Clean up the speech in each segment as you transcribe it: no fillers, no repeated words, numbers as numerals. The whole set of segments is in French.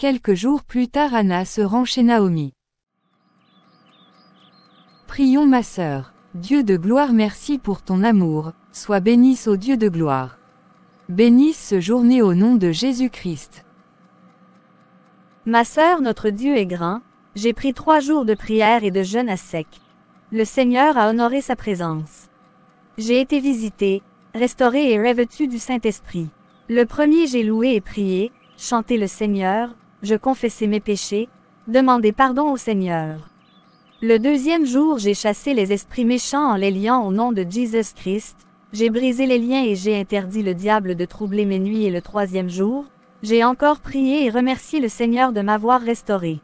Quelques jours plus tard, Anna se rend chez Naomi. Prions ma sœur. Dieu de gloire, merci pour ton amour, sois bénisse ô Dieu de gloire. Bénisse ce journée au nom de Jésus-Christ. Ma sœur, notre Dieu est grand, j'ai pris 3 jours de prière et de jeûne à sec. Le Seigneur a honoré sa présence. J'ai été visitée, restaurée et revêtue du Saint-Esprit. Le premier j'ai loué et prié, chanté le Seigneur, je confessai mes péchés, demandé pardon au Seigneur. Le deuxième jour j'ai chassé les esprits méchants en les liant au nom de Jésus-Christ, j'ai brisé les liens et j'ai interdit le diable de troubler mes nuits et le troisième jour, j'ai encore prié et remercié le Seigneur de m'avoir restauré.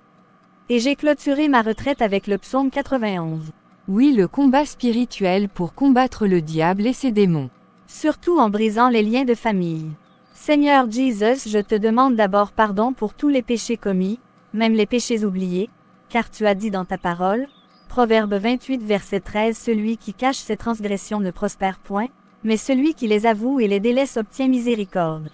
Et j'ai clôturé ma retraite avec le psaume 91. Oui, le combat spirituel pour combattre le diable et ses démons. Surtout en brisant les liens de famille. Seigneur Jésus, je te demande d'abord pardon pour tous les péchés commis, même les péchés oubliés, car tu as dit dans ta parole, Proverbe 28 verset 13, celui qui cache ses transgressions ne prospère point, mais celui qui les avoue et les délaisse obtient miséricorde.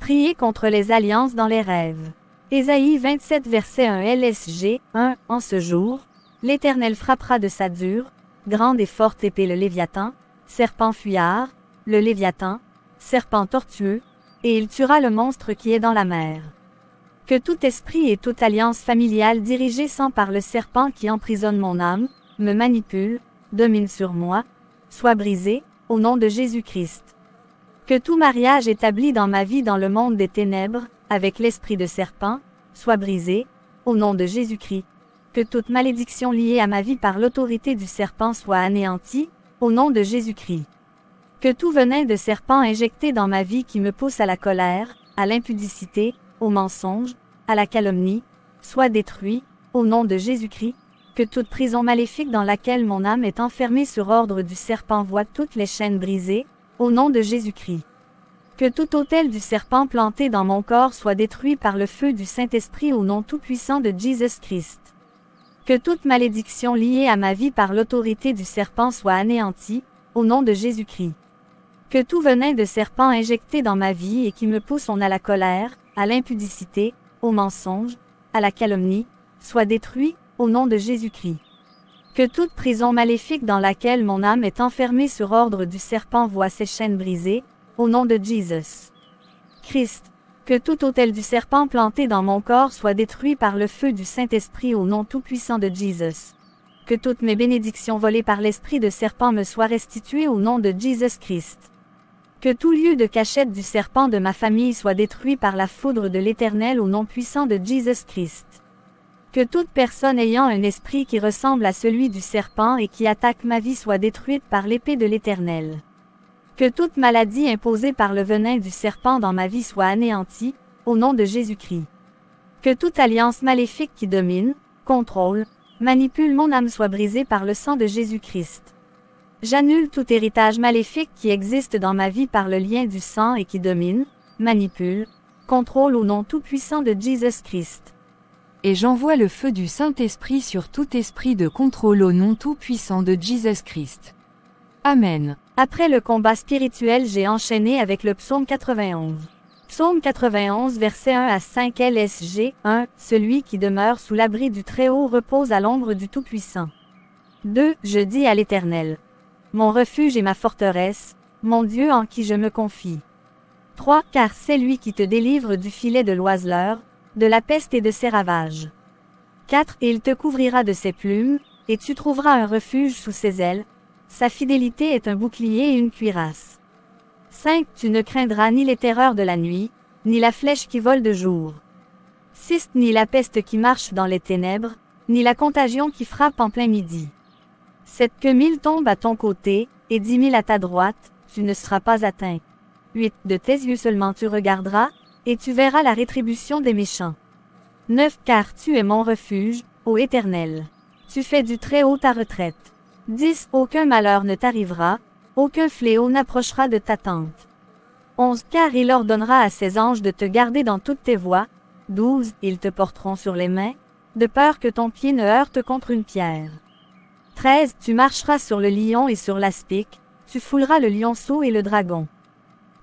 Priez contre les alliances dans les rêves. Ésaïe 27 verset 1 LSG 1 En ce jour, l'Éternel frappera de sa dure, grande et forte épée le Léviathan, serpent fuyard, le Léviathan, serpent tortueux, et il tuera le monstre qui est dans la mer. Que tout esprit et toute alliance familiale dirigée sans par le serpent qui emprisonne mon âme, me manipule, domine sur moi, soit brisé, au nom de Jésus-Christ. Que tout mariage établi dans ma vie dans le monde des ténèbres, avec l'esprit de serpent, soit brisé, au nom de Jésus-Christ. Que toute malédiction liée à ma vie par l'autorité du serpent soit anéantie, au nom de Jésus-Christ. Que tout venin de serpent injecté dans ma vie qui me pousse à la colère, à l'impudicité, au mensonge, à la calomnie, soit détruit, au nom de Jésus-Christ. Que toute prison maléfique dans laquelle mon âme est enfermée sur ordre du serpent voie toutes les chaînes brisées, au nom de Jésus-Christ. Que tout autel du serpent planté dans mon corps soit détruit par le feu du Saint-Esprit au nom tout-puissant de Jésus-Christ. Que toute malédiction liée à ma vie par l'autorité du serpent soit anéantie, au nom de Jésus-Christ. Que tout venin de serpent injecté dans ma vie et qui me pousse à la colère, à l'impudicité, au mensonge, à la calomnie, soit détruit, au nom de Jésus-Christ. Que toute prison maléfique dans laquelle mon âme est enfermée sur ordre du serpent voie ses chaînes brisées, au nom de Jésus Christ. Que tout autel du serpent planté dans mon corps soit détruit par le feu du Saint-Esprit au nom tout-puissant de Jésus. Que toutes mes bénédictions volées par l'esprit de serpent me soient restituées au nom de Jésus-Christ. Que tout lieu de cachette du serpent de ma famille soit détruit par la foudre de l'Éternel au nom puissant de Jésus-Christ. Que toute personne ayant un esprit qui ressemble à celui du serpent et qui attaque ma vie soit détruite par l'épée de l'Éternel. Que toute maladie imposée par le venin du serpent dans ma vie soit anéantie, au nom de Jésus-Christ. Que toute alliance maléfique qui domine, contrôle, manipule mon âme soit brisée par le sang de Jésus-Christ. J'annule tout héritage maléfique qui existe dans ma vie par le lien du sang et qui domine, manipule, contrôle au nom tout-puissant de Jésus-Christ. Et j'envoie le feu du Saint-Esprit sur tout esprit de contrôle au nom tout-puissant de Jésus-Christ. Amen. Après le combat spirituel, j'ai enchaîné avec le psaume 91. Psaume 91 versets 1 à 5 LSG 1 Celui qui demeure sous l'abri du Très-Haut repose à l'ombre du Tout-Puissant. 2 Je dis à l'Éternel. Mon refuge et ma forteresse, mon Dieu en qui je me confie. 3 Car c'est lui qui te délivre du filet de l'oiseleur, de la peste et de ses ravages. 4 Et il te couvrira de ses plumes, et tu trouveras un refuge sous ses ailes. Sa fidélité est un bouclier et une cuirasse. 5 Tu ne craindras ni les terreurs de la nuit, ni la flèche qui vole de jour. 6 Ni la peste qui marche dans les ténèbres, ni la contagion qui frappe en plein midi. 7 Que 1000 tombent à ton côté, et 10 000 à ta droite, tu ne seras pas atteint. 8 De tes yeux seulement tu regarderas, et tu verras la rétribution des méchants. 9 Car tu es mon refuge, ô Éternel. Tu fais du Très-Haut ta retraite. 10 Aucun malheur ne t'arrivera, aucun fléau n'approchera de ta tente. 11 Car il ordonnera à ses anges de te garder dans toutes tes voies. 12 Ils te porteront sur les mains, de peur que ton pied ne heurte contre une pierre. 13 Tu marcheras sur le lion et sur l'aspic, tu fouleras le lionceau et le dragon.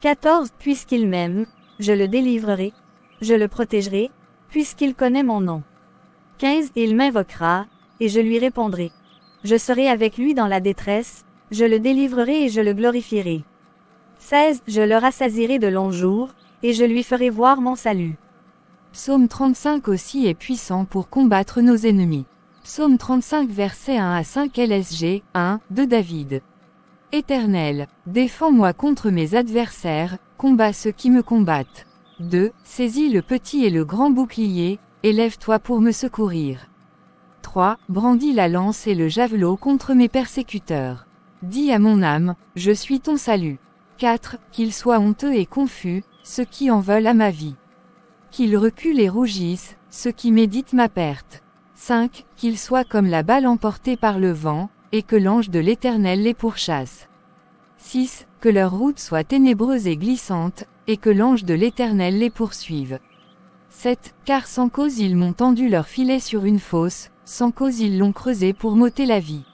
14 Puisqu'il m'aime, je le délivrerai, je le protégerai, puisqu'il connaît mon nom. 15. Il m'invoquera, et je lui répondrai. Je serai avec lui dans la détresse, je le délivrerai et je le glorifierai. 16. Je le rassasierai de longs jours, et je lui ferai voir mon salut. Psaume 35 aussi est puissant pour combattre nos ennemis. Psaume 35 versets 1 à 5 LSG, 1, de David. Éternel, défends-moi contre mes adversaires, combats ceux qui me combattent. 2. Saisis le petit et le grand bouclier, élève-toi pour me secourir. 3. Brandis la lance et le javelot contre mes persécuteurs. Dis à mon âme, je suis ton salut. 4. Qu'ils soient honteux et confus, ceux qui en veulent à ma vie. Qu'ils reculent et rougissent, ceux qui méditent ma perte. 5. Qu'ils soient comme la balle emportée par le vent, et que l'ange de l'Éternel les pourchasse. 6. Que leur route soit ténébreuse et glissante, et que l'ange de l'Éternel les poursuive. 7. Car sans cause ils m'ont tendu leur filet sur une fosse, sans cause ils l'ont creusé pour m'ôter la vie.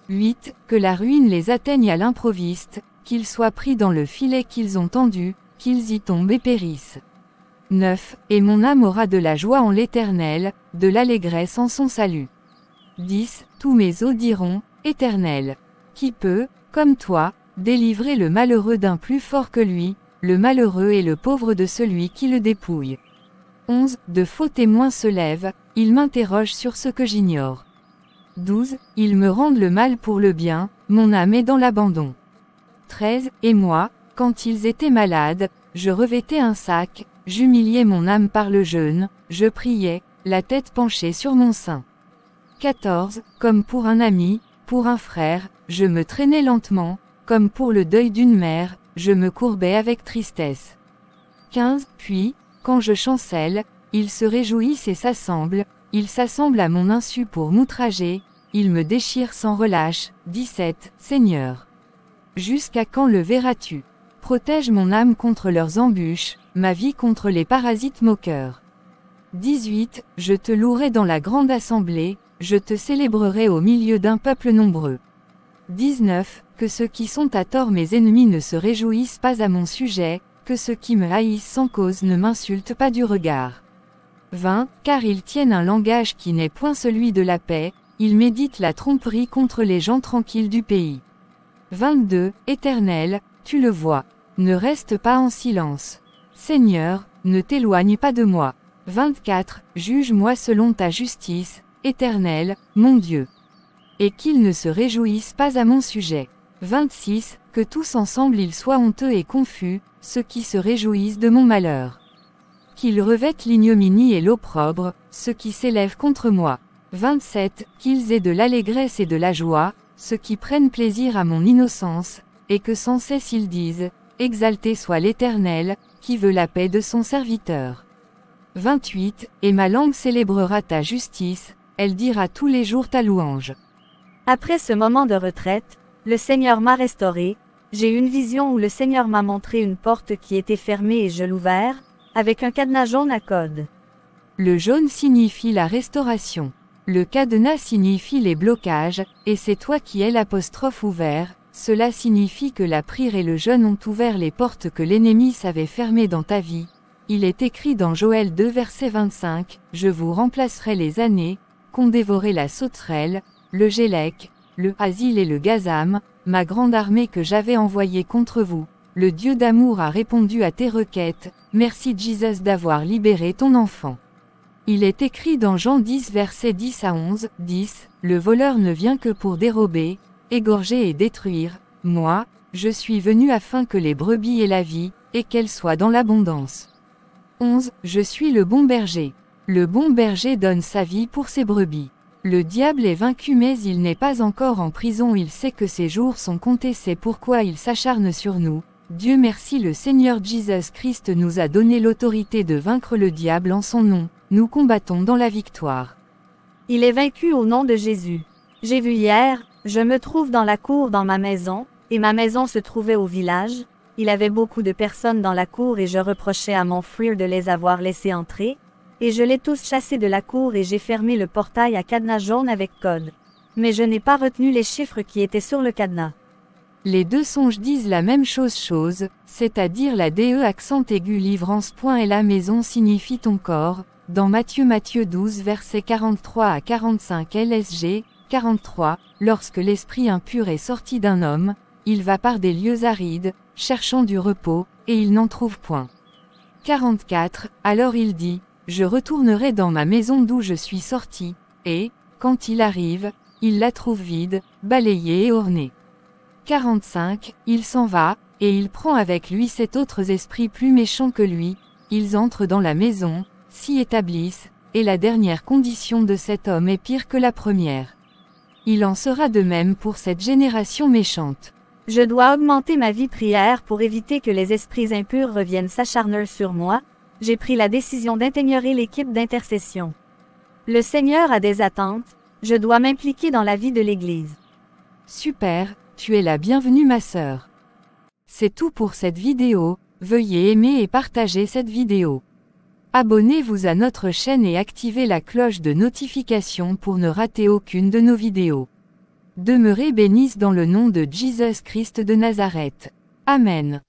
8. Que la ruine les atteigne à l'improviste, qu'ils soient pris dans le filet qu'ils ont tendu, qu'ils y tombent et périssent. 9. Et mon âme aura de la joie en l'Éternel, de l'allégresse en son salut. 10. Tous mes os diront, Éternel. Qui peut, comme toi, délivrer le malheureux d'un plus fort que lui, le malheureux et le pauvre de celui qui le dépouille. 11. De faux témoins se lèvent, ils m'interrogent sur ce que j'ignore. 12. Ils me rendent le mal pour le bien, mon âme est dans l'abandon. 13. Et moi, quand ils étaient malades, je revêtais un sac, j'humiliais mon âme par le jeûne, je priais, la tête penchée sur mon sein. 14. Comme pour un ami, pour un frère, je me traînais lentement, comme pour le deuil d'une mère, je me courbais avec tristesse. 15. Puis, quand je chancelle, ils se réjouissent et s'assemblent à mon insu pour m'outrager, ils me déchirent sans relâche. 17. Seigneur. Jusqu'à quand le verras-tu? Protège mon âme contre leurs embûches, ma vie contre les parasites moqueurs. 18. Je te louerai dans la grande assemblée, je te célébrerai au milieu d'un peuple nombreux. 19. Que ceux qui sont à tort mes ennemis ne se réjouissent pas à mon sujet, que ceux qui me haïssent sans cause ne m'insultent pas du regard. 20. Car ils tiennent un langage qui n'est point celui de la paix, ils méditent la tromperie contre les gens tranquilles du pays. 22. Éternel, tu le vois. Ne reste pas en silence. Seigneur, ne t'éloigne pas de moi. 24. Juge-moi selon ta justice, Éternel, mon Dieu. Et qu'ils ne se réjouissent pas à mon sujet. 26. Que tous ensemble ils soient honteux et confus, ceux qui se réjouissent de mon malheur. Qu'ils revêtent l'ignominie et l'opprobre, ceux qui s'élèvent contre moi. 27. Qu'ils aient de l'allégresse et de la joie, ceux qui prennent plaisir à mon innocence, et que sans cesse ils disent, exalté soit l'Éternel, qui veut la paix de son serviteur. 28. Et ma langue célébrera ta justice, elle dira tous les jours ta louange. Après ce moment de retraite, le Seigneur m'a restauré, j'ai eu une vision où le Seigneur m'a montré une porte qui était fermée et je l'ouvert, avec un cadenas jaune à code. Le jaune signifie la restauration. Le cadenas signifie les blocages, et c'est toi qui es l'apostrophe ouvert, cela signifie que la prière et le jeûne ont ouvert les portes que l'ennemi savait fermer dans ta vie. Il est écrit dans Joël 2 verset 25, « Je vous remplacerai les années, qu'ont dévoré la sauterelle, le gélec, le asile et le gazam, ma grande armée que j'avais envoyée contre vous. Le Dieu d'amour a répondu à tes requêtes, merci Jesus d'avoir libéré ton enfant. » Il est écrit dans Jean 10 versets 10 à 11, 10, « Le voleur ne vient que pour dérober, égorger et détruire, moi, je suis venu afin que les brebis aient la vie, et qu'elles soient dans l'abondance. 11. Je suis le bon berger. Le bon berger donne sa vie pour ses brebis. Le diable est vaincu mais il n'est pas encore en prison, il sait que ses jours sont comptés, c'est pourquoi il s'acharne sur nous. Dieu merci, le Seigneur Jesus Christ nous a donné l'autorité de vaincre le diable en son nom, nous combattons dans la victoire. Il est vaincu au nom de Jésus. J'ai vu hier, je me trouve dans la cour dans ma maison, et ma maison se trouvait au village. Il avait beaucoup de personnes dans la cour et je reprochais à mon frère de les avoir laissés entrer, et je les tous chassés de la cour et j'ai fermé le portail à cadenas jaune avec code. Mais je n'ai pas retenu les chiffres qui étaient sur le cadenas. Les deux songes disent la même chose, c'est-à-dire la DE accent aigu livrance. Et la maison signifie ton corps, dans Matthieu 12 versets 43 à 45 LSG, 43, lorsque l'esprit impur est sorti d'un homme, il va par des lieux arides, cherchant du repos, et il n'en trouve point. 44, alors il dit, je retournerai dans ma maison d'où je suis sorti, et, quand il arrive, il la trouve vide, balayée et ornée. 45, il s'en va, et il prend avec lui 7 autres esprits plus méchants que lui, ils entrent dans la maison, s'y établissent, et la dernière condition de cet homme est pire que la première. Il en sera de même pour cette génération méchante. Je dois augmenter ma vie prière pour éviter que les esprits impurs reviennent s'acharner sur moi. J'ai pris la décision d'intégrer l'équipe d'intercession. Le Seigneur a des attentes, je dois m'impliquer dans la vie de l'Église. Super, tu es la bienvenue ma sœur. C'est tout pour cette vidéo, veuillez aimer et partager cette vidéo. Abonnez-vous à notre chaîne et activez la cloche de notification pour ne rater aucune de nos vidéos. Demeurez bénis dans le nom de Jésus Christ de Nazareth. Amen.